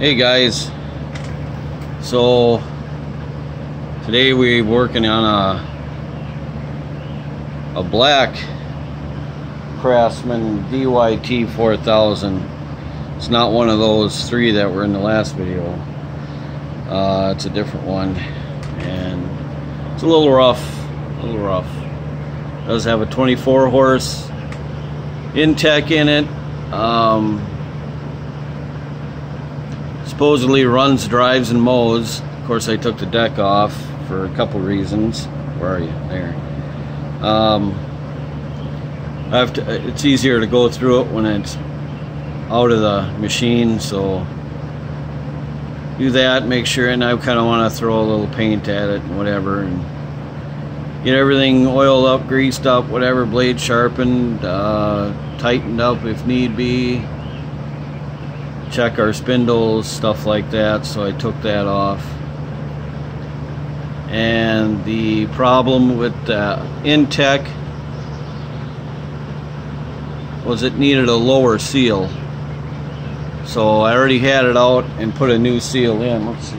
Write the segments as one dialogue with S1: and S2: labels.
S1: Hey guys, so today we're working on a black Craftsman DYT 4000. It's not one of those three that were in the last video. It's a different one, and it's a little rough. It does have a 24 horse Intech in it. Supposedly runs, drives, and mows. Of course, I took the deck off for a couple reasons. Where are you? There. It's easier to go through it when it's out of the machine, so do that. Make sure, and I kind of want to throw a little paint at it and whatever, and get everything oiled up, greased up, whatever, blade sharpened, tightened up if need be. Check our spindles, stuff like that. So I took that off. And the problem with the Intech was it needed a lower seal. So I already had it out and put a new seal in. Let's see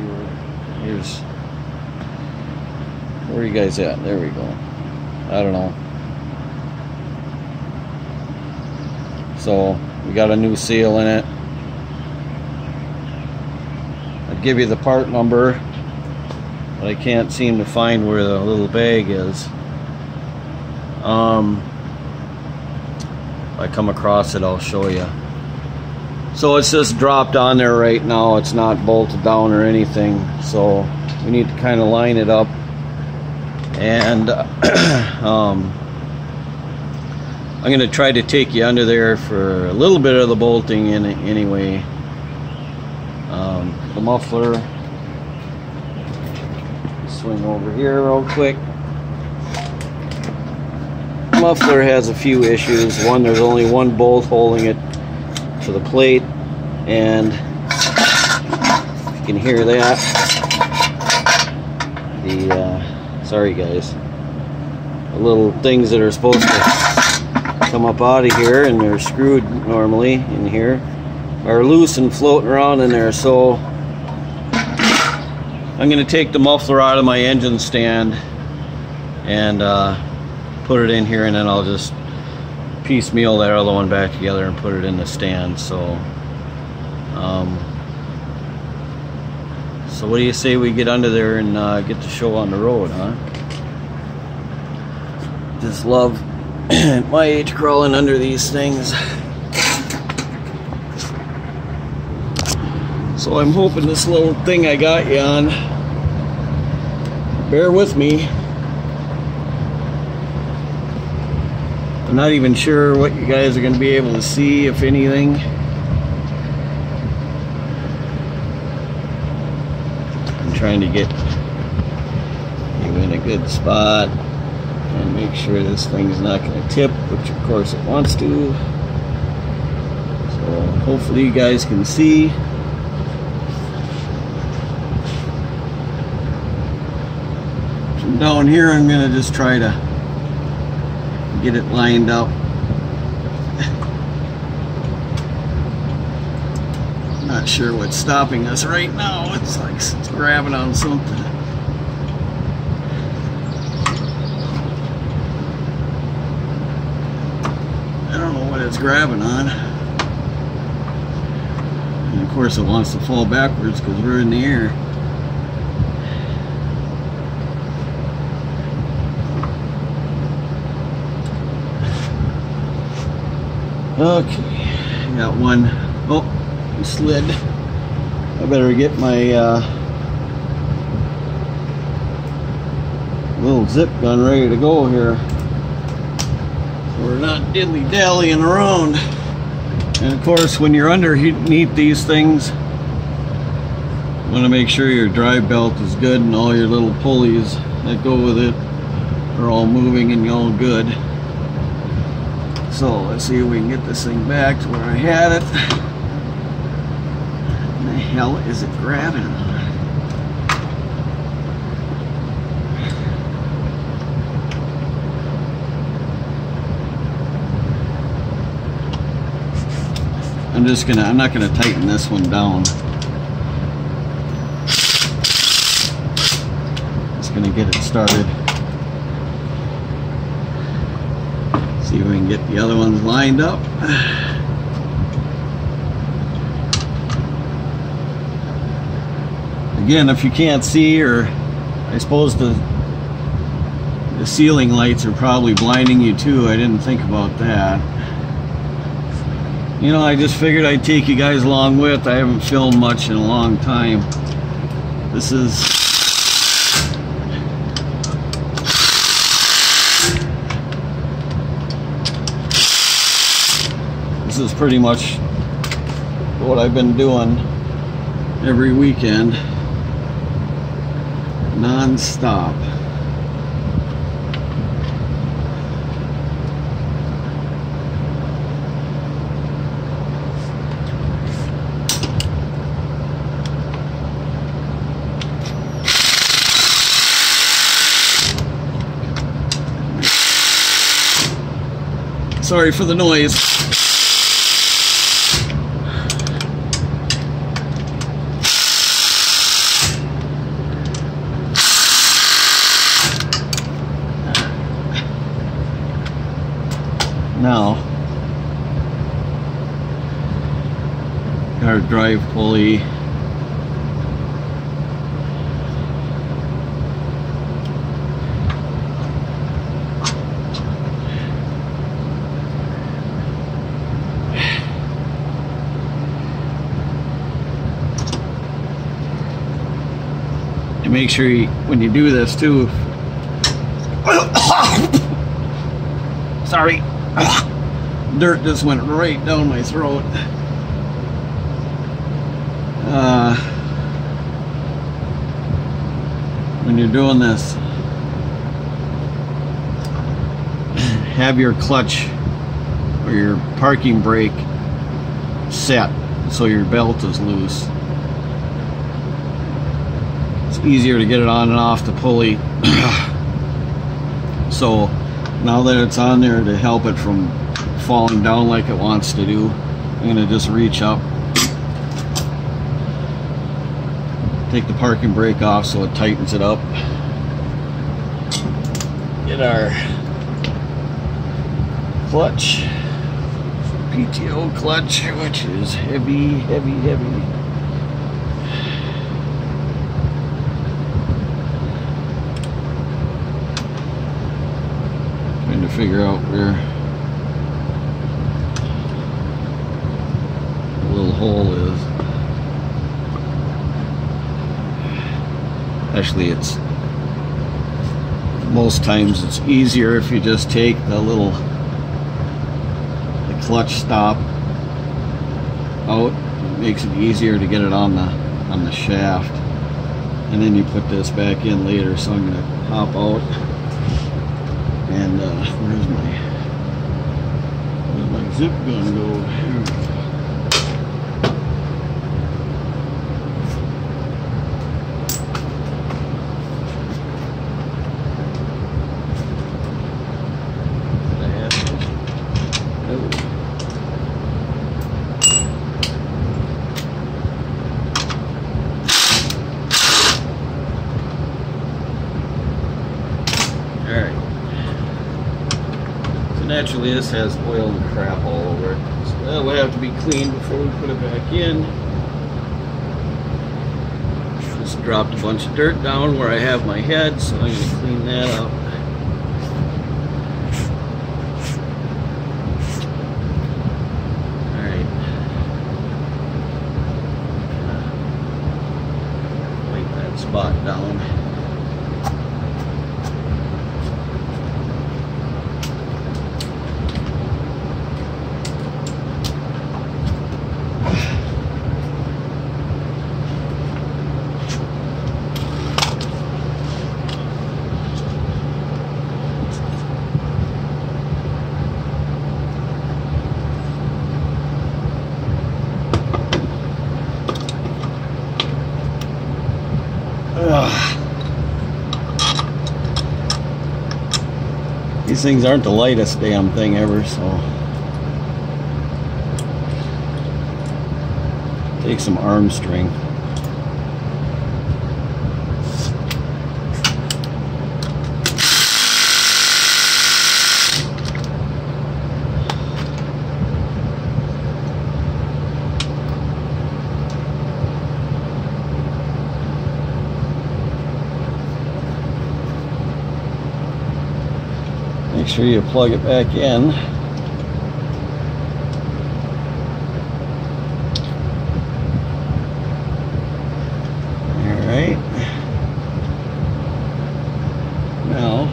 S1: where are you guys at? There we go. I don't know. So we got a new seal in it. I'd give you the part number, but I can't seem to find where the little bag is. If I come across it, I'll show you. So it's just dropped on there right now. It's not bolted down or anything, so we need to kind of line it up. And I'm going to try to take you under there for a little bit of the bolting in it anyway. The muffler, swing over here real quick. The muffler has a few issues. One, there's only one bolt holding it to the plate, and you can hear that. Sorry guys, the little things that are supposed to come up out of here, and they're screwed normally in here, are loose and floating around in there. So I'm going to take the muffler out of my engine stand and put it in here, and then I'll just piecemeal that other one back together and put it in the stand. So so what do you say we get under there and get the show on the road, huh? Just love at my age crawling under these things. So I'm hoping this little thing I got you on, bear with me. I'm not even sure what you guys are going to be able to see, if anything. I'm trying to get you in a good spot and make sure this thing's not going to tip, which of course it wants to. So hopefully you guys can see. From down here, I'm going to just try to get it lined up. Not sure what's stopping us right now. It's like it's grabbing on something. I don't know what it's grabbing on. And of course it wants to fall backwards because we're in the air. Okay, got one. Oh, it slid. I better get my little zip gun ready to go here, so we're not dilly-dallying around. And of course, when you're underneath these things, you want to make sure your drive belt is good and all your little pulleys that go with it are all moving and all good. So let's see if we can get this thing back to where I had it. What the hell is it grabbing on? I'm not gonna tighten this one down. just going to get it started. See if we can get the other ones lined up. Again, if you can't see, or I suppose the ceiling lights are probably blinding you too. I didn't think about that. You know, I just figured I'd take you guys along with. I haven't filmed much in a long time. This is pretty much what I've been doing every weekend, non-stop. Sorry for the noise. Now, our drive pulley. And make sure you, when you do this too, sorry. Dirt just went right down my throat. When you're doing this, have your clutch or your parking brake set so your belt is loose. It's easier to get it on and off the pulley. So now that it's on there, to help it from falling down like it wants to do, I'm going to just reach up, take the parking brake off so it tightens it up, get our clutch, PTO clutch, which is heavy. Trying to figure out where the little hole is. Actually, it's most times it's easier if you just take the clutch stop out. It makes it easier to get it on the shaft, and then you put this back in later. So I'm going to hop out, and where's my zip gun go? Here we go. Naturally, this has oil and crap all over it, so that will have to be cleaned before we put it back in. Just dropped a bunch of dirt down where I have my head, so I'm going to clean that up. Alright. Wipe that spot down. These things aren't the lightest damn thing ever, so take some arm string. Make sure you plug it back in. Alright. Now,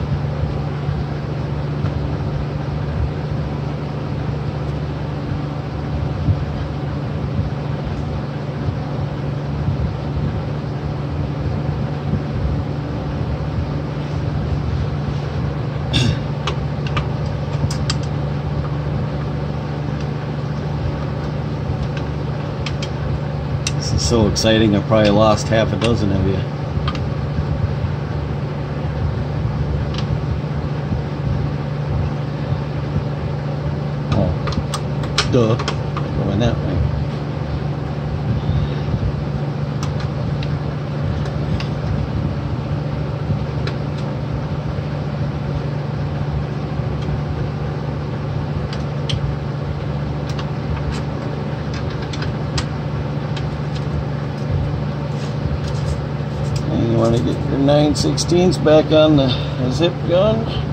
S1: this is so exciting, I probably lost half a dozen of you. Duh, going that way. And you want to get your 9/16 back on the zip gun.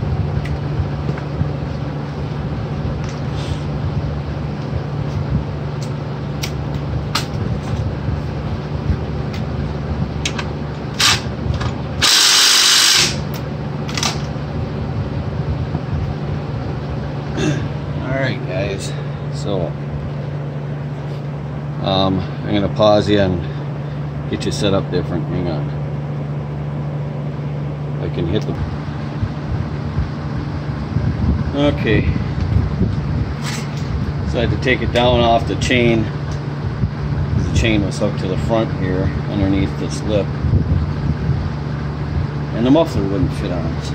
S1: Alright guys, so I'm going to pause you and get you set up different. Hang on. I can hit the... Okay. So I had to take it down off the chain. The chain was hooked to the front here underneath this lip. And the muffler wouldn't fit on. So.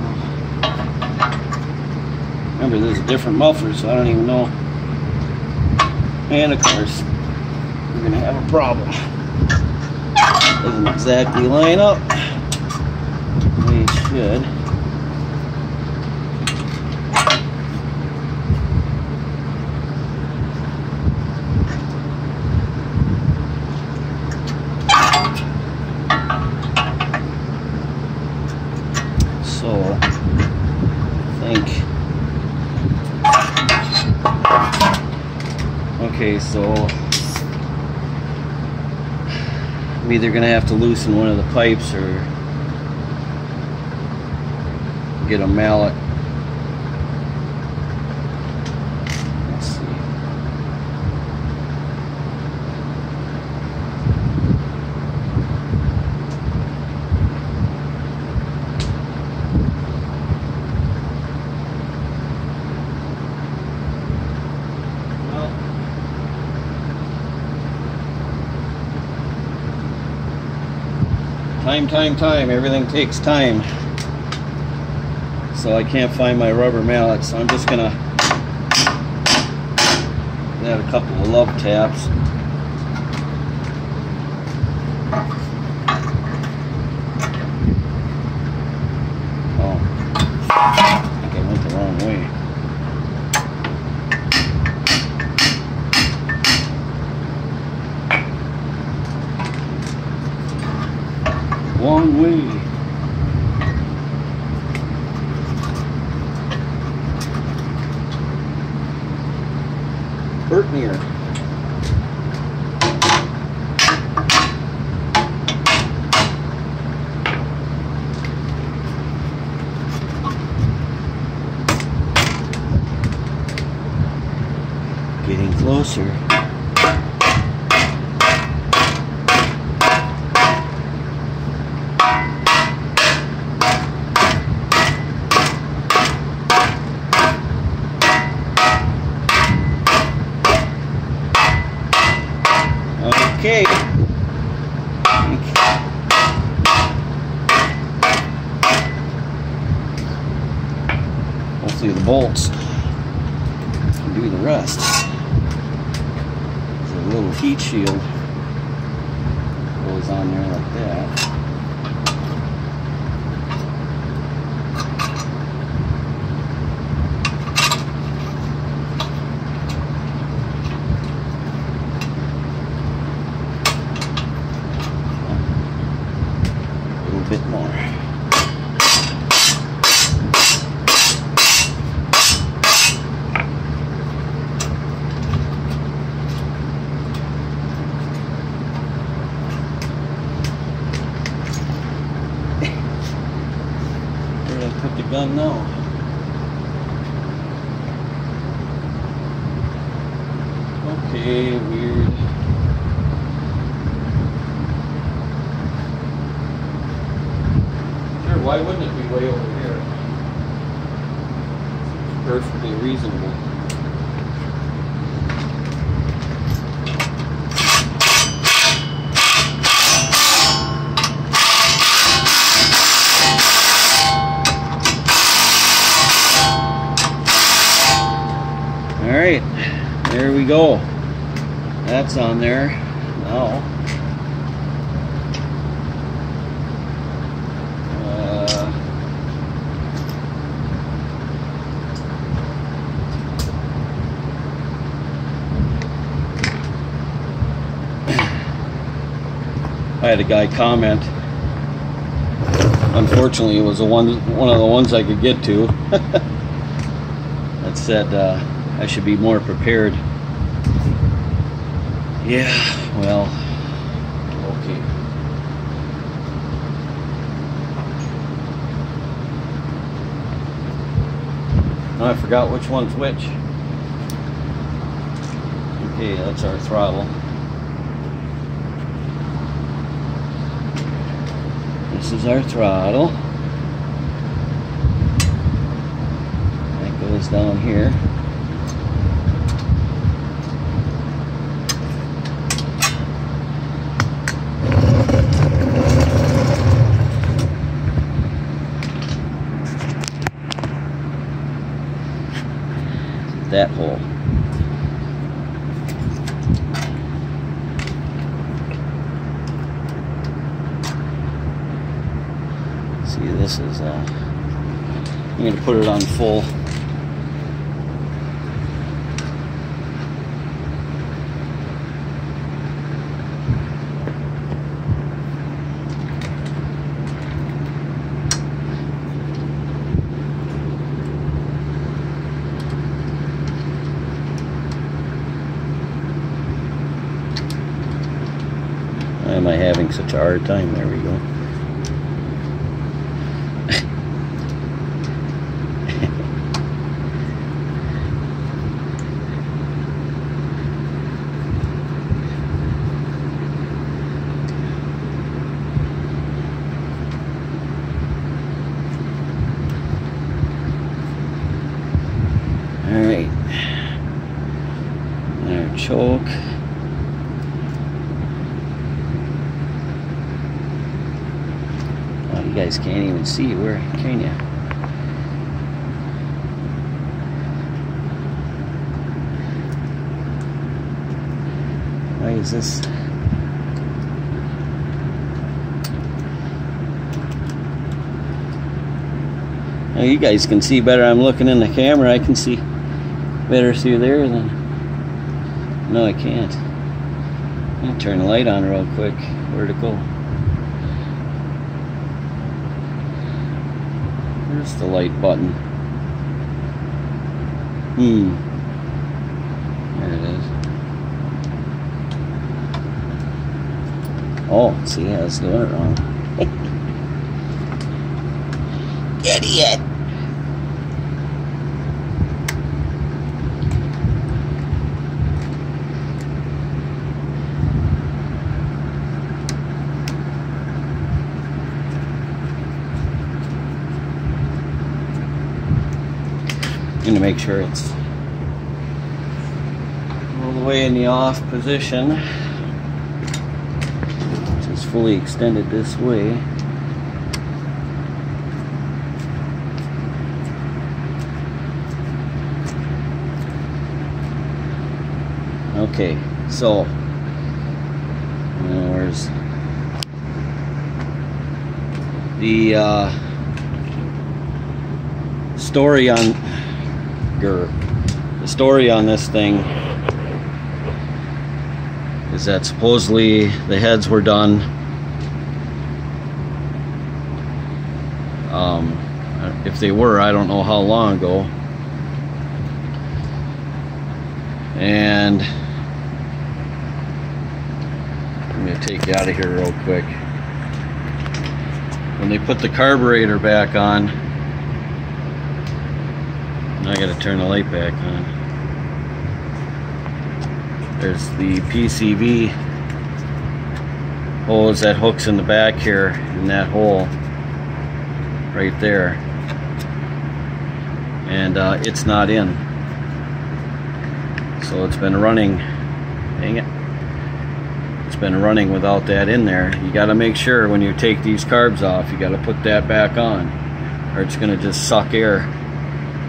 S1: Remember, there's a different muffler, so I don't even know. And of course, we're going to have a problem. Doesn't exactly line up the way it should. So, I think... Okay, so I'm either going to have to loosen one of the pipes or get a mallet. Let's see. Time. Everything takes time. So I can't find my rubber mallet, so I'm just gonna add a couple of love taps. Oh, I think I went the wrong way. One way. Burtmere. Getting closer. Okay. Hopefully the bolts can do the rest. There's a little heat shield goes on there like that. Bit more. gun now. Okay, weird. Sure, why wouldn't it be way over here? It's perfectly reasonable. Alright, there we go. That's on there now. I had a guy comment. Unfortunately, it was one of the ones I could get to. That said, I should be more prepared. Yeah, well, okay. Now I forgot which one's which. Okay, that's our throttle. This is our throttle. That goes down here. That hole. See, this is I'm going to put it on full. Why am I having such a hard time? There we go. All right. Our choke. You guys can't even see where, can you? Why is this? Now you guys can see better. I'm looking in the camera. I can see better through there than. No, I can't. I'm gonna turn the light on real quick. Where'd it go? Where's the light button? There it is. Oh, see, I was doing it wrong. Idiot! To make sure it's all the way in the off position, which is fully extended this way. Okay, so where's the story on this thing is that supposedly the heads were done if they were, I don't know how long ago, and I'm going to take you out of here real quick. When they put the carburetor back on, I gotta turn the light back on. There's the PCV hose that hooks in the back here in that hole right there, and it's not in, so it's been running. Dang it, it's been running without that in there. You got to make sure when you take these carbs off, you got to put that back on, or it's going to just suck air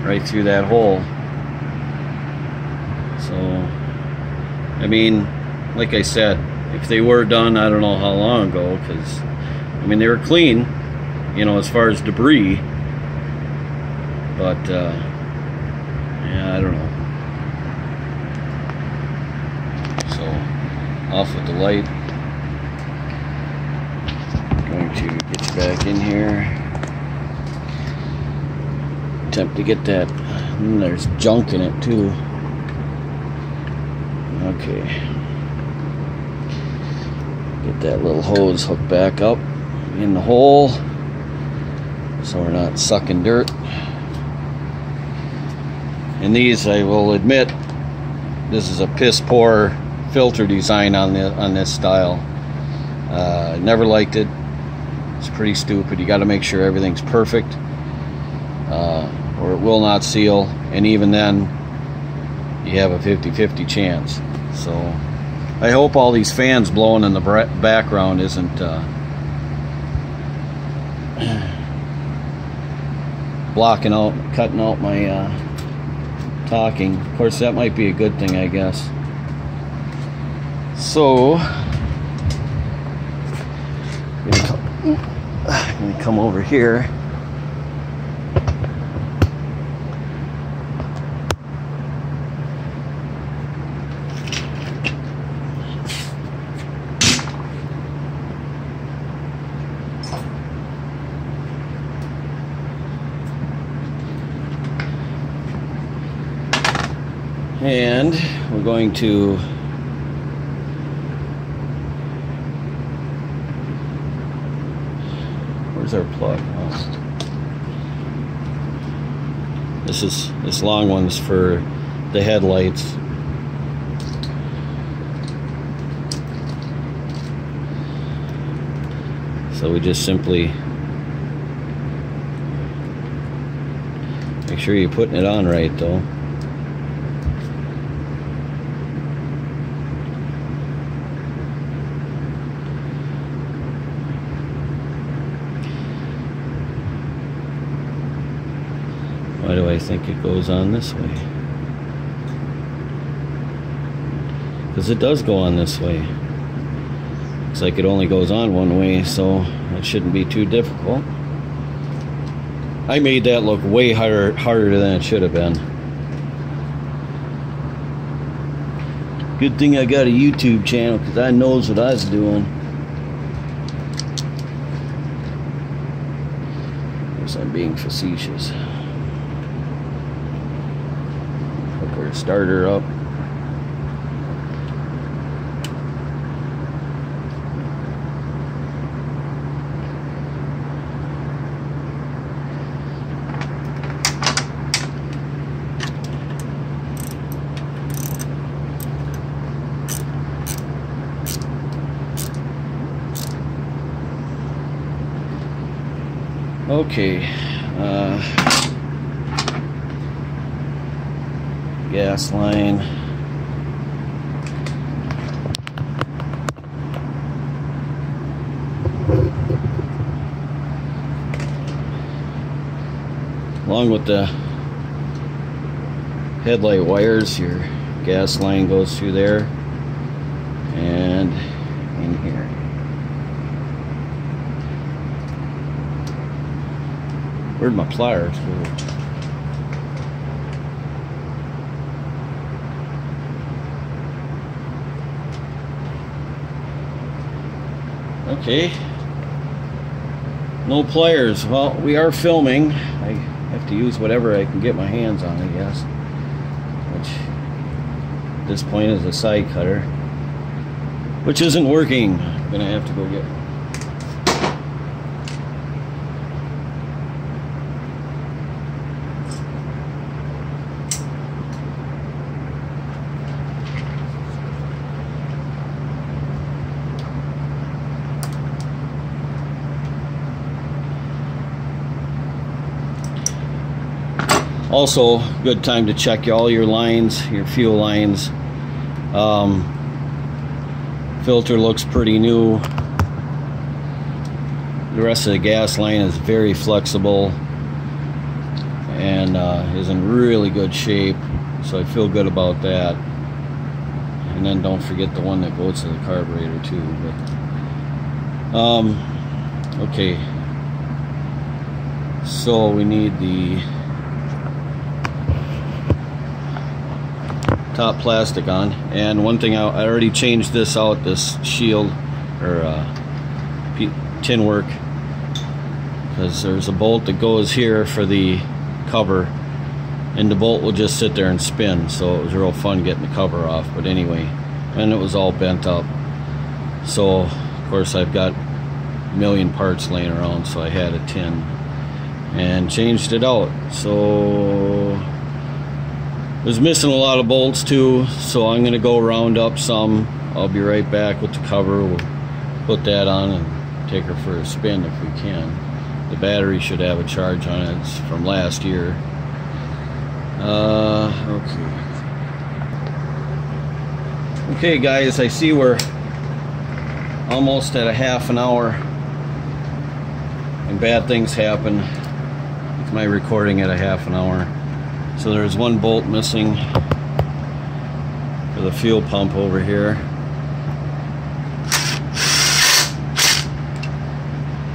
S1: right through that hole. So I mean, like I said, if they were done, I don't know how long ago, because I mean, they were clean, you know, as far as debris, but yeah, I don't know. So off with the light. I'm going to get you back in here, attempt to get that. There's junk in it too. Okay, get that little hose hooked back up in the hole so we're not sucking dirt. And these, I will admit, this is a piss poor filter design on this style. Never liked it. It's pretty stupid. You got to make sure everything's perfect, or it will not seal, and even then you have a 50-50 chance. So I hope all these fans blowing in the background isn't blocking out, cutting out my talking. Of course, that might be a good thing, I guess. So I'm gonna come over here. And we're going to where's our plug? Oh. This long one's for the headlights. So we just simply make sure you're putting it on right, though. Why do I think it goes on this way? Because it does go on this way. Looks like it only goes on one way, so it shouldn't be too difficult. I made that look way harder than it should have been. Good thing I got a YouTube channel, because I knows what I was doing. Guess I'm being facetious. Hook our starter up. Okay, gas line. Along with the headlight wires, your gas line goes through there and in here. Where'd my pliers go? Okay. No pliers. Well, we are filming. I have to use whatever I can get my hands on, I guess. Which, at this point, is a side cutter. Which isn't working. I'm gonna have to go get one. Also, good time to check all your lines, your fuel lines. Filter looks pretty new. The rest of the gas line is very flexible and is in really good shape, so I feel good about that. And then don't forget the one that goes to the carburetor too. But okay, so we need the top plastic on. And one thing, I already changed this out, this shield or tin work, because there's a bolt that goes here for the cover, and the bolt will just sit there and spin, so it was real fun getting the cover off. But anyway, and it was all bent up, so of course I've got a million parts laying around, so I had a tin and changed it out. So I was missing a lot of bolts too, so I'm gonna go round up some. I'll be right back with the cover. We'll put that on and take her for a spin if we can. The battery should have a charge on it. It's from last year. Okay guys, I see we're almost at a half an hour, and bad things happen with my recording at a half an hour. So there's one bolt missing for the fuel pump over here.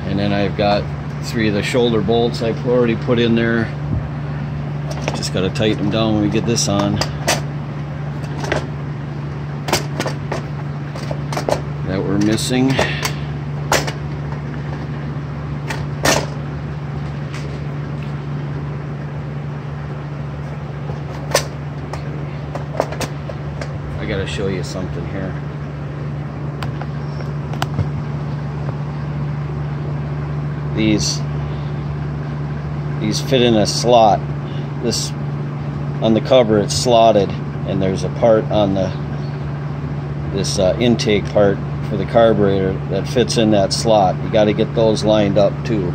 S1: And then I've got 3 of the shoulder bolts I've already put in there. Just got to tighten them down when we get this on. That we're missing. I got to show you something here. These fit in a slot. This on the cover, it's slotted, and there's a part on this intake part for the carburetor that fits in that slot. You got to get those lined up too.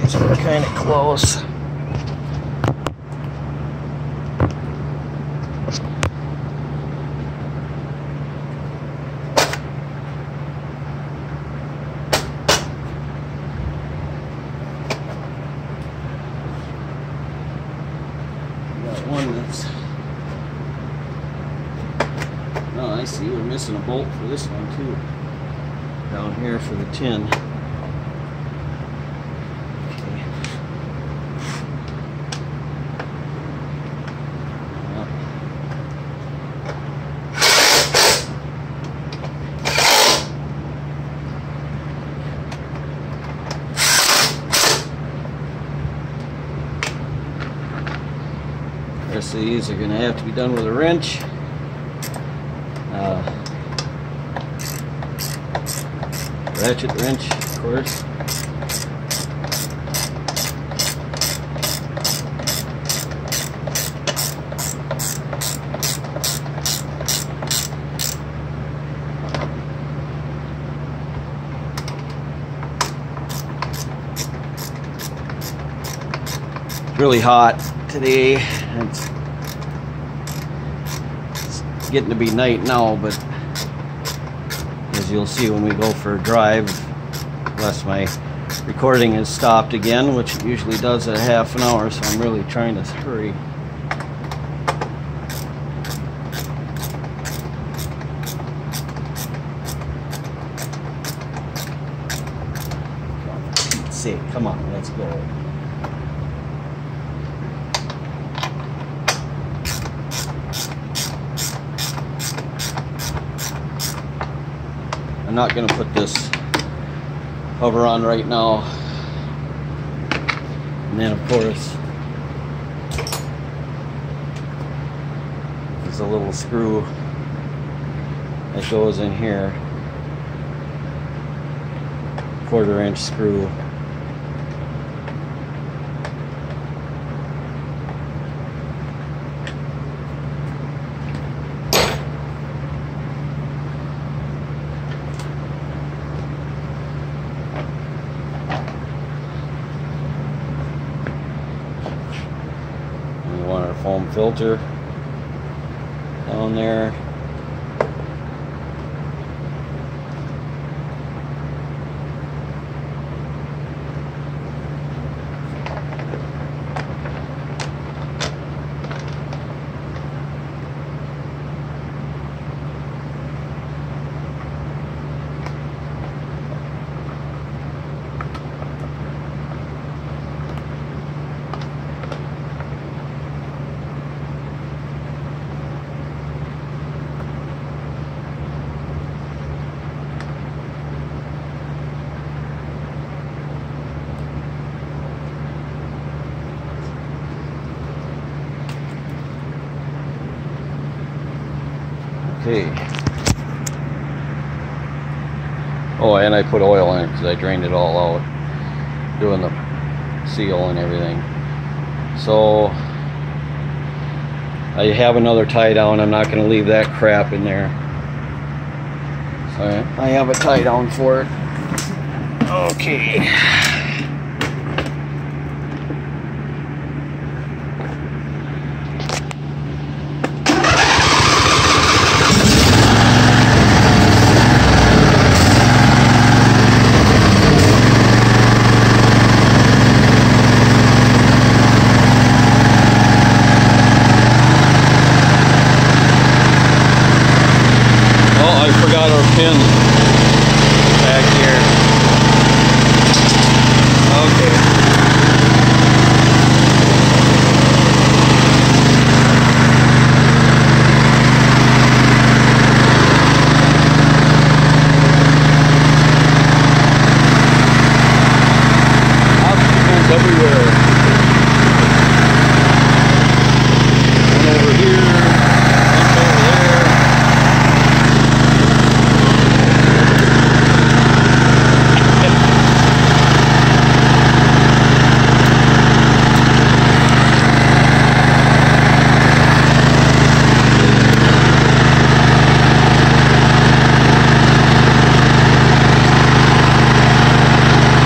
S1: So we're kind of close. One that's, oh, I see we're missing a bolt for this one too, down here for the tin. Okay. The rest of these are going to have to be done with a wrench. Ratchet wrench, of course. It's really hot today. It's getting to be night now, but as you'll see when we go for a drive, unless my recording has stopped again, which it usually does at a half an hour, so I'm really trying to hurry. For Pete's sake, come on, let's go. I'm not going to put this cover on right now. And then of course there's a little screw that goes in here, 1/4 inch screw. and filter down there. Okay. Oh, and I put oil in it because I drained it all out, doing the seal and everything. So I have another tie down. I'm not going to leave that crap in there. So I have a tie down for it. Okay. I forgot our pin.